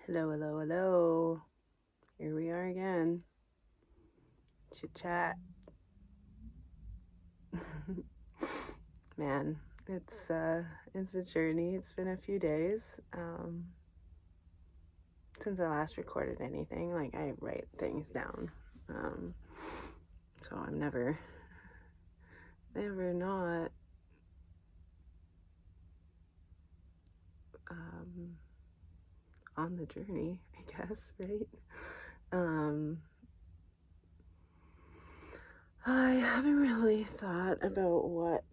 Hello, hello, hello. Here we are again. Chit chat. Man, it's a journey. It's been a few days since I last recorded anything. Like, I write things down, so I'm never not on the journey, I guess, right? I haven't really thought about what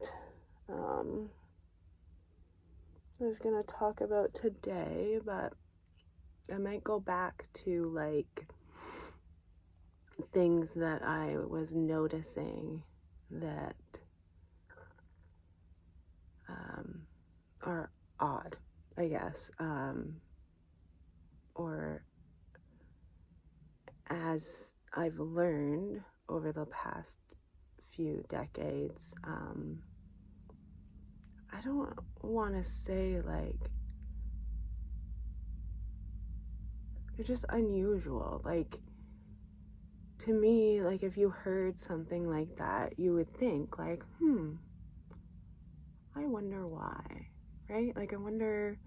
I was gonna talk about today, but I might go back to like things that I was noticing that are odd, I guess, or as I've learned over the past few decades. I don't want to say like they're just unusual. Like, to me, like, if you heard something like that, you would think like, I wonder why, right? Like, I wonder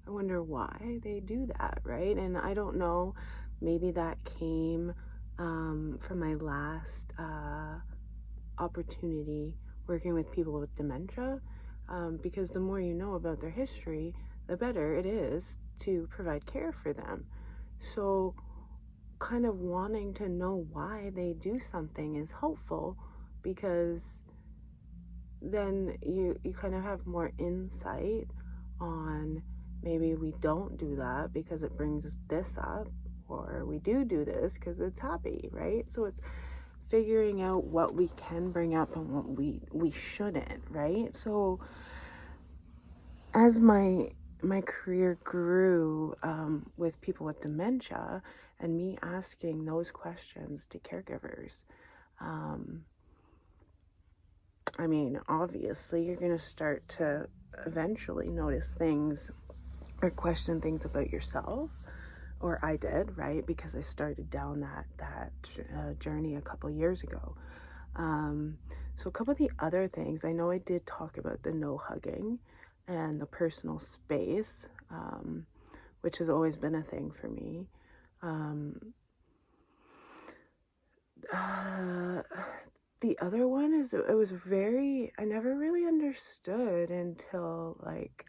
why they do that, right? And I don't know, maybe that came from my last opportunity working with people with dementia, because the more you know about their history, the better it is to provide care for them. So kind of wanting to know why they do something is helpful, because then you kind of have more insight on maybe we don't do that because it brings this up, or we do this because it's happy, right? So it's figuring out what we can bring up and what we shouldn't, right? So as my career grew with people with dementia, and me asking those questions to caregivers, I mean, obviously, you're going to start to eventually notice things or question things about yourself, or I did, right? Because I started down that journey a couple years ago. So a couple of the other things, I know I did talk about the no hugging and the personal space, which has always been a thing for me. The other one is, it was very, I never really understood until like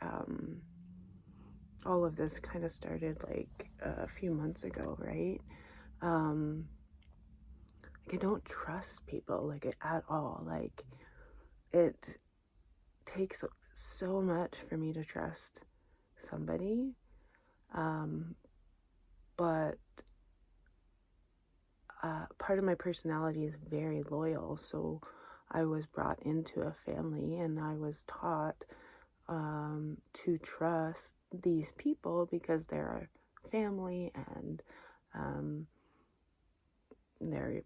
all of this kind of started like a few months ago, right? Like, I don't trust people like at all. Like, it takes so much for me to trust somebody, but part of my personality is very loyal. So I was brought into a family and I was taught to trust these people because they're family, and their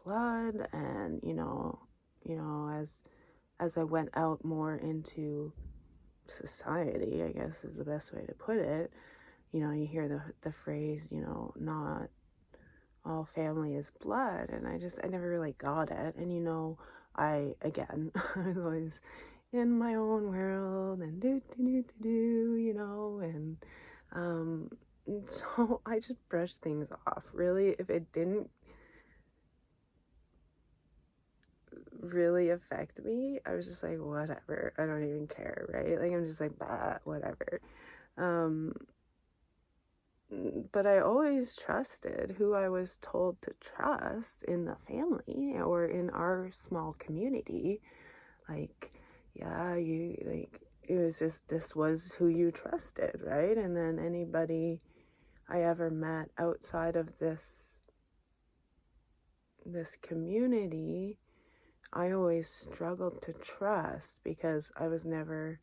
blood. And as I went out more into society, I guess is the best way to put it, you hear the phrase, not all family is blood, and I never really got it. And I again I was always in my own world and and so I just brushed things off. Really, if it didn't really affect me, I was just like, whatever, I don't even care, right? Like, I'm just like, bah, whatever. But I always trusted who I was told to trust in the family or in our small community. Like, yeah, it was just, this was who you trusted, right? And then anybody I ever met outside of this community, I always struggled to trust, because I was never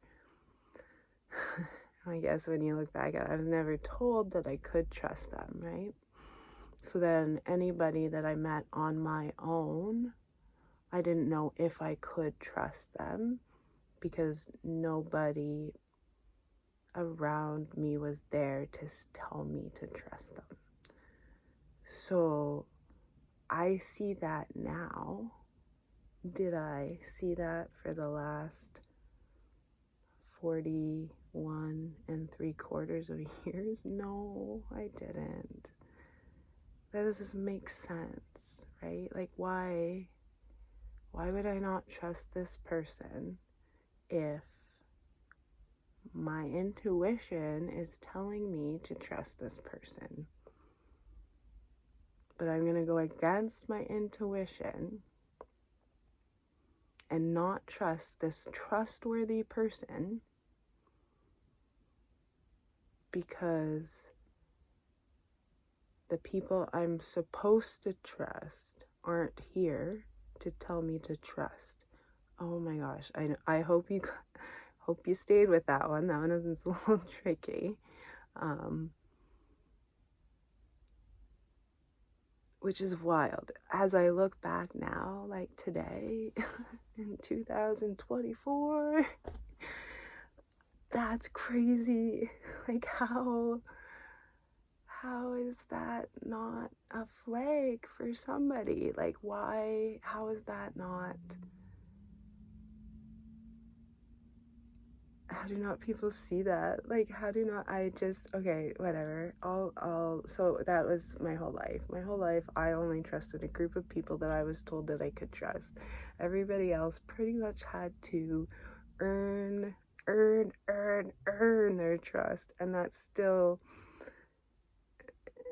I guess when you look back at it, I was never told that I could trust them, right? So then anybody that I met on my own, I didn't know if I could trust them, because nobody around me was there to tell me to trust them. So I see that now. Did I see that for the last 41 3/4 of years? No, I didn't. That doesn't make sense, right? Like, why would I not trust this person if my intuition is telling me to trust this person? But I'm going to go against my intuition and not trust this trustworthy person because the people I'm supposed to trust aren't here to tell me to trust. Oh my gosh, I hope you stayed with that one. That one was a little tricky. Which is wild. As I look back now, like today, in 2024, that's crazy. Like, how is that not a flag for somebody? Like, how is that not... How do not people see that? Like, how do not I just... Okay, whatever. So that was my whole life. My whole life, I only trusted a group of people that I was told that I could trust. Everybody else pretty much had to earn their trust. And that's still...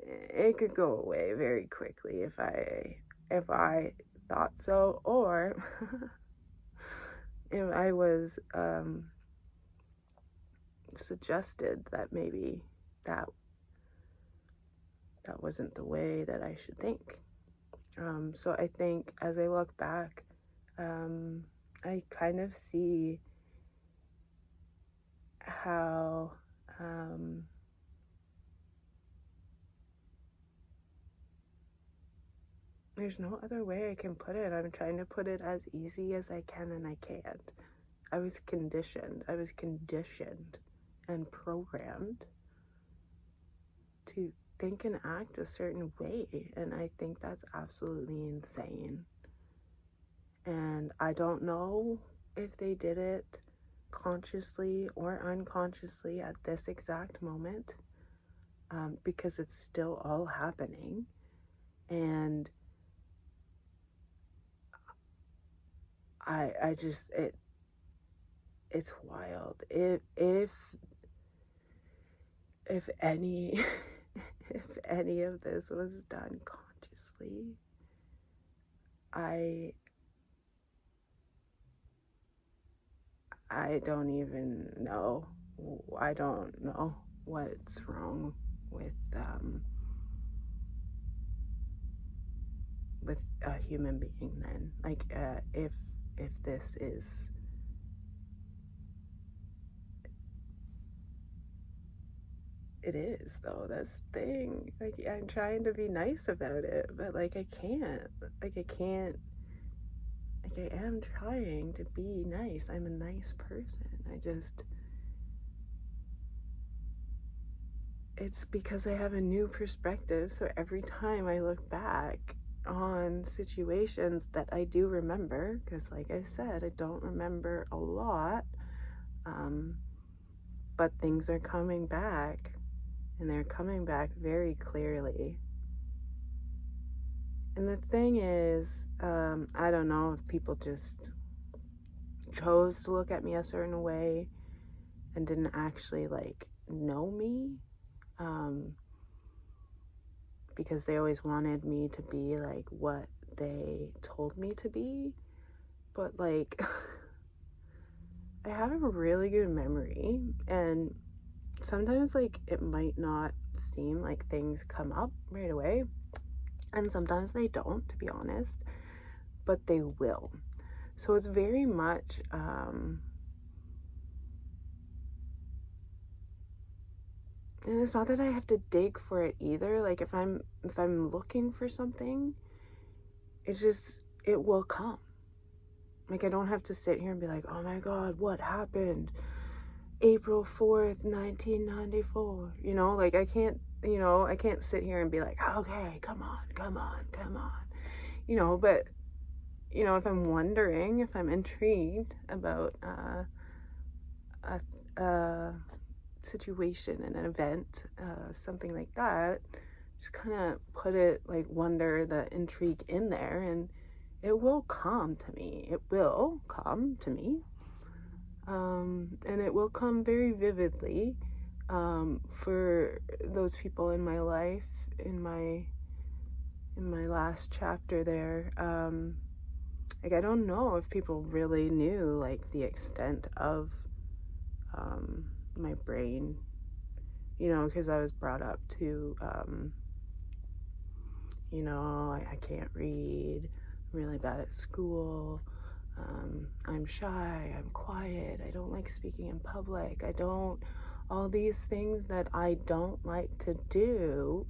It could go away very quickly if I thought so, or if I was suggested that maybe that wasn't the way that I should think. So I think as I look back, I kind of see how there's no other way I can put it. I'm trying to put it as easy as I can, and I can't. I was conditioned and programmed to think and act a certain way, and I think that's absolutely insane. And I don't know if they did it consciously or unconsciously at this exact moment, because it's still all happening. And I just, it's wild. If any if any of this was done consciously, I don't even know. I don't know what's wrong with a human being then. Like, if this is... It is, though. That's the thing. Like, I'm trying to be nice about it, but like I can't. Like, I am trying to be nice. I'm a nice person. It's because I have a new perspective. So every time I look back on situations that I do remember, because like I said, I don't remember a lot, but things are coming back, and they're coming back very clearly. And the thing is, I don't know if people just chose to look at me a certain way and didn't actually like know me, because they always wanted me to be like what they told me to be. But like, I have a really good memory, and sometimes like it might not seem like things come up right away, and sometimes they don't, to be honest, but they will. So it's very much and it's not that I have to dig for it either. Like, if I'm looking for something, it's just, it will come. Like, I don't have to sit here and be like, oh my God, what happened? April 4th, 1994. You know, like I can't sit here and be like, okay, come on. You know, but, you know, if I'm wondering, if I'm intrigued about a situation, an event, something like that, just kind of put it, like, wonder, the intrigue in there, and it will come to me. It will come to me. And it will come very vividly for those people in my life, in my last chapter there. Like, I don't know if people really knew, like, the extent of my brain, you know, because I was brought up to, you know, I can't read, I'm really bad at school, I'm shy, I'm quiet, I don't like speaking in public, all these things that I don't like to do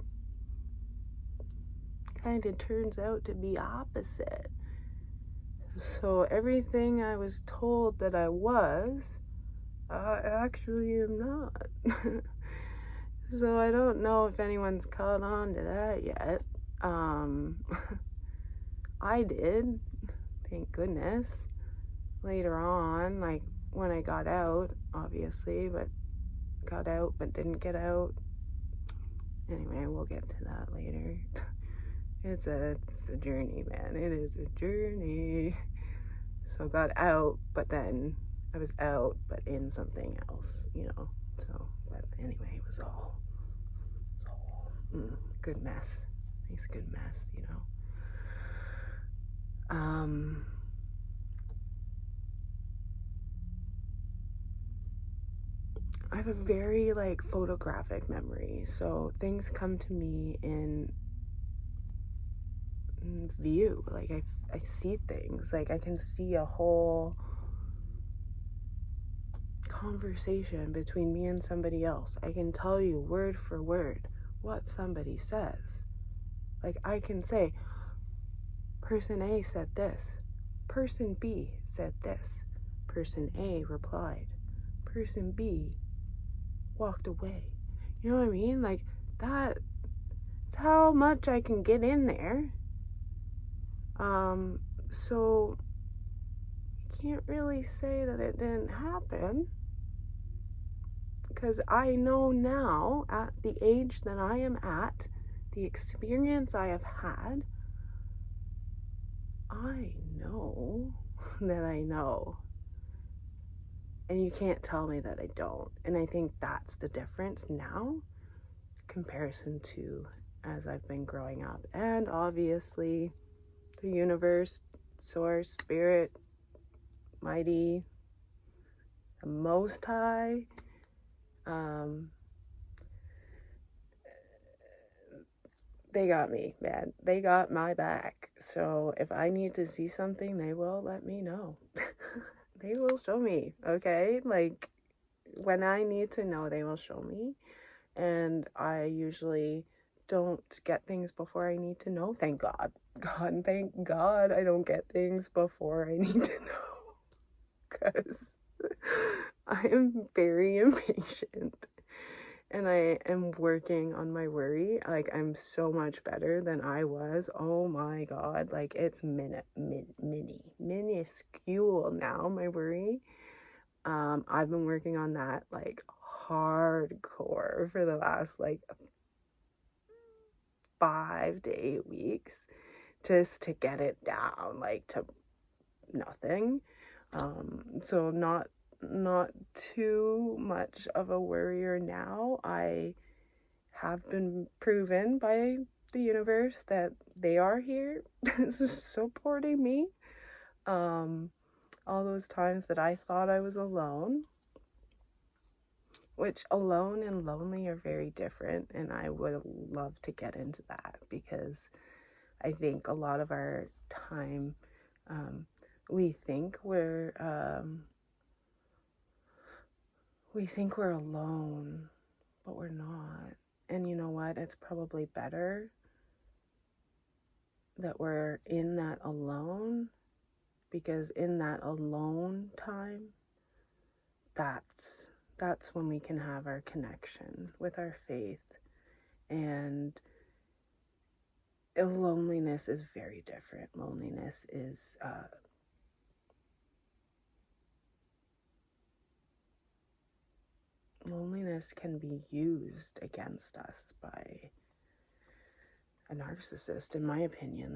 kind of turns out to be opposite. So everything I was told that I was, I actually am not. So I don't know if anyone's caught on to that yet. I did, thank goodness, later on, like when I got out, obviously, but got out but didn't get out. Anyway, we'll get to that later. It's a journey, man. It is a journey. So got out, but then I was out, but in something else, you know. So, but anyway, it was all good mess. It's a good mess, you know. I have a very, like, photographic memory, so things come to me in view. Like, I see things. Like, I can see a whole conversation between me and somebody else. I can tell you word for word what somebody says. Like, I can say, person A said this, person B said this, person A replied, person B walked away. You know what I mean? Like, that's how much I can get in there. So I can't really say that it didn't happen, because I know now, at the age that I am at, the experience I have had, I know that I know. And you can't tell me that I don't. And I think that's the difference now, comparison to as I've been growing up. And obviously, the universe, source, spirit, mighty, the most high, they got me, man. They got my back. So if I need to see something, they will let me know. They will show me, okay? Like, when I need to know, they will show me. And I usually don't get things before I need to know. Thank God. Thank God I don't get things before I need to know. Because I am very impatient. And I am working on my worry. Like, I'm so much better than I was. Oh my God. Like, it's minuscule now, my worry. I've been working on that, like, hardcore for the last, like, 5 to 8 weeks, just to get it down, like, to nothing. So not too much of a worrier now. I have been proven by the universe that they are here supporting me. All those times that I thought I was alone, which alone and lonely are very different, and I would love to get into that, because I think a lot of our time, we think we're alone, but we're not. And you know what? It's probably better that we're in that alone, because in that alone time, that's that's when we can have our connection with our faith. And loneliness is very different. Loneliness is loneliness can be used against us by a narcissist, in my opinion.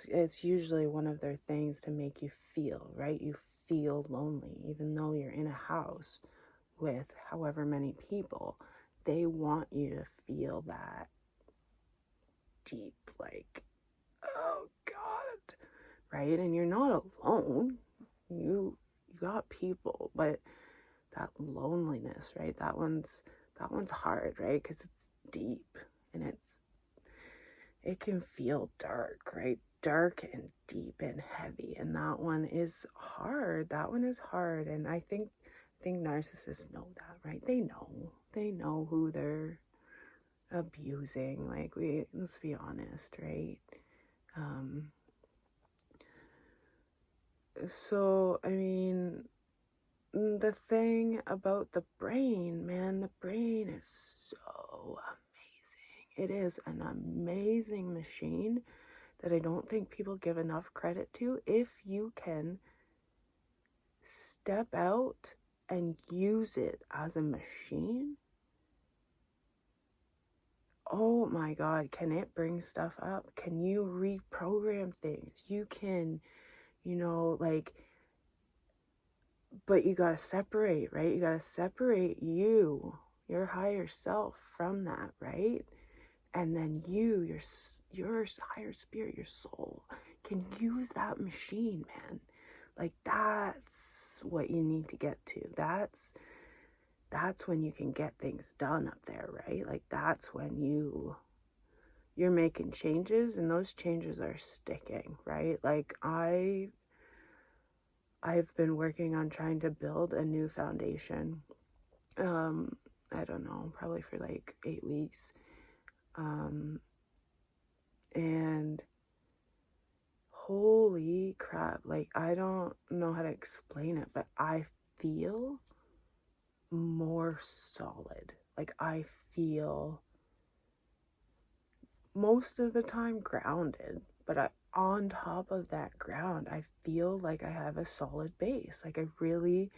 It's usually one of their things to make you feel, right? You feel lonely, even though you're in a house with however many people. They want you to feel that deep, like, oh God, right? And you're not alone. You got people, but that loneliness, right? That one's hard, right? Because it's deep and it can feel dark, right? Dark and deep and heavy, and that one is hard. And I think narcissists know that, right? They know who they're abusing. Like, let's be honest, right? So I mean, the thing about the brain, man, the brain is so amazing. It is an amazing machine that I don't think people give enough credit to. If you can step out and use it as a machine, oh my God, can it bring stuff up? Can you reprogram things? You can, like, but you gotta separate, right? You gotta separate your higher self from that, right? And then your higher spirit, your soul, can use that machine, man. Like, that's what you need to get to. That's when you can get things done up there, right? Like, that's when you're making changes, and those changes are sticking, right? Like, I've been working on trying to build a new foundation. I don't know, probably for like 8 weeks. And holy crap, like, I don't know how to explain it, but I feel more solid. Like, I feel most of the time grounded, but on top of that ground, I feel like I have a solid base. Like, I really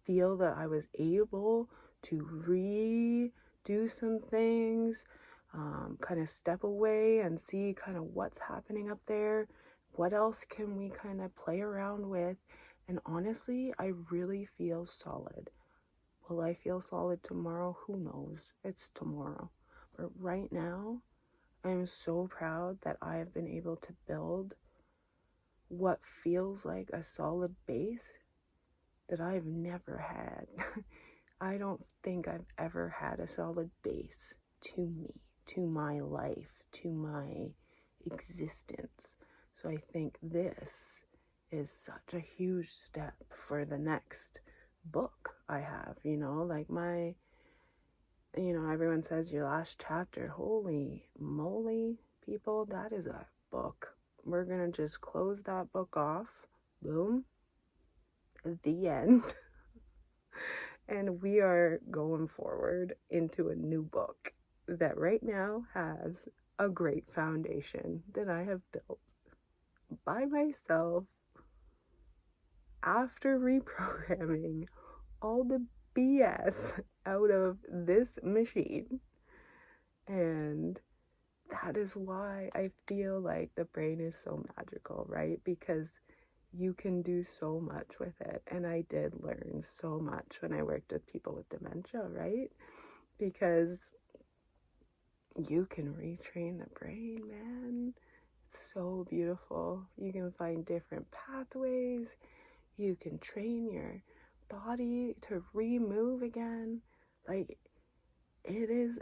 feel that I was able to redo some things, kind of step away and see kind of what's happening up there. What else can we kind of play around with? And honestly, I really feel solid. Will I feel solid tomorrow? Who knows? It's tomorrow. But right now, I am so proud that I have been able to build what feels like a solid base that I've never had. I don't think I've ever had a solid base to me, to my life, to my existence. So I think this is such a huge step for the next book I have, like everyone says your last chapter. Holy moly, people, that is a book. We're gonna just close that book off. Boom. The end. And we are going forward into a new book that right now has a great foundation that I have built by myself after reprogramming all the BS out of this machine. And that is why I feel like the brain is so magical, right? Because you can do so much with it. And I did learn so much when I worked with people with dementia, right? Because you can retrain the brain, man. It's so beautiful. You can find different pathways. You can train your body to remove again. Like, it is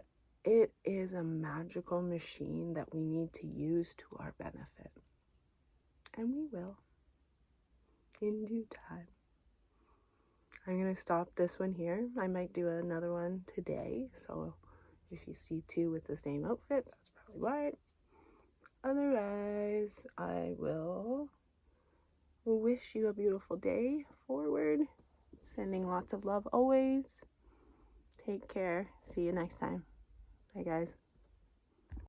a magical machine that we need to use to our benefit. And we will. In due time. I'm going to stop this one here. I might do another one today. So if you see two with the same outfit, that's probably why. Otherwise, I will wish you a beautiful day forward. Sending lots of love always. Take care. See you next time. Bye, guys.